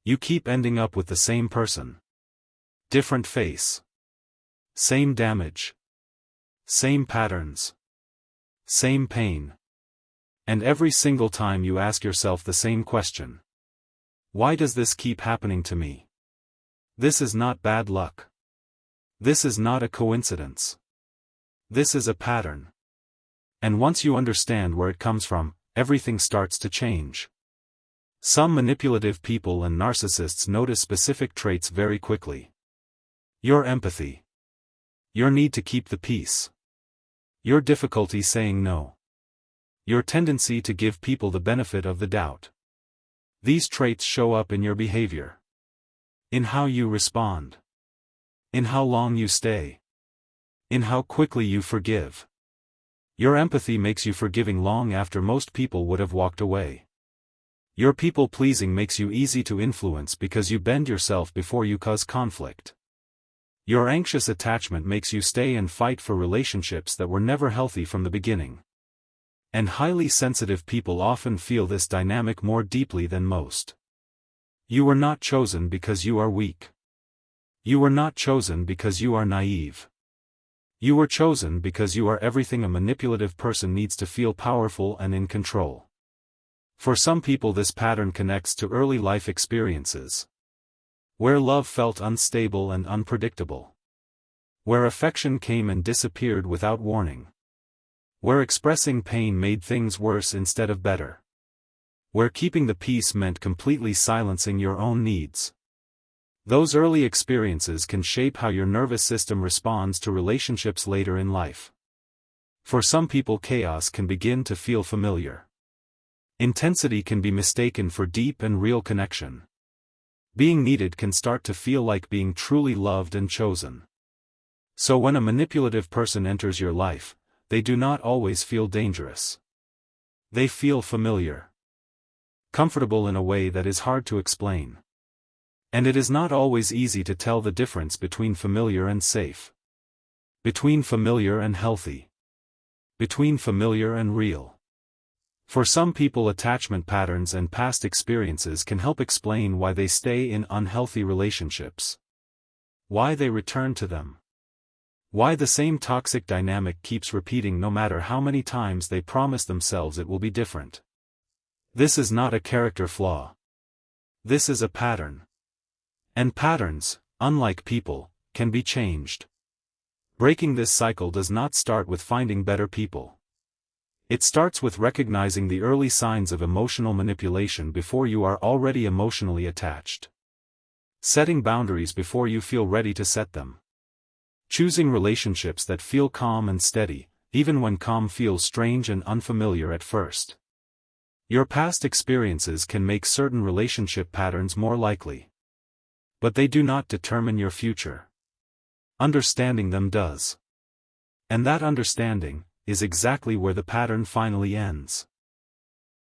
You keep ending up with the same person. Different face. Same damage. Same patterns. Same pain. And every single time you ask yourself the same question. Why does this keep happening to me? This is not bad luck. This is not a coincidence. This is a pattern. And once you understand where it comes from, everything starts to change. Some manipulative people and narcissists notice specific traits very quickly. Your empathy. Your need to keep the peace. Your difficulty saying no. Your tendency to give people the benefit of the doubt. These traits show up in your behavior. In how you respond. In how long you stay. In how quickly you forgive. Your empathy makes you forgiving long after most people would have walked away. Your people-pleasing makes you easy to influence because you bend yourself before you cause conflict. Your anxious attachment makes you stay and fight for relationships that were never healthy from the beginning. And highly sensitive people often feel this dynamic more deeply than most. You were not chosen because you are weak. You were not chosen because you are naive. You were chosen because you are everything a manipulative person needs to feel powerful and in control. For some people this pattern connects to early life experiences. Where love felt unstable and unpredictable. Where affection came and disappeared without warning. Where expressing pain made things worse instead of better. Where keeping the peace meant completely silencing your own needs. Those early experiences can shape how your nervous system responds to relationships later in life. For some people chaos can begin to feel familiar. Intensity can be mistaken for deep and real connection. Being needed can start to feel like being truly loved and chosen. So when a manipulative person enters your life, they do not always feel dangerous. They feel familiar. Comfortable in a way that is hard to explain. And it is not always easy to tell the difference between familiar and safe. Between familiar and healthy. Between familiar and real. For some people attachment patterns and past experiences can help explain why they stay in unhealthy relationships. Why they return to them. Why the same toxic dynamic keeps repeating no matter how many times they promise themselves it will be different. This is not a character flaw. This is a pattern. And patterns, unlike people, can be changed. Breaking this cycle does not start with finding better people. It starts with recognizing the early signs of emotional manipulation before you are already emotionally attached. Setting boundaries before you feel ready to set them. Choosing relationships that feel calm and steady, even when calm feels strange and unfamiliar at first. Your past experiences can make certain relationship patterns more likely. But they do not determine your future. Understanding them does. And that understanding is exactly where the pattern finally ends.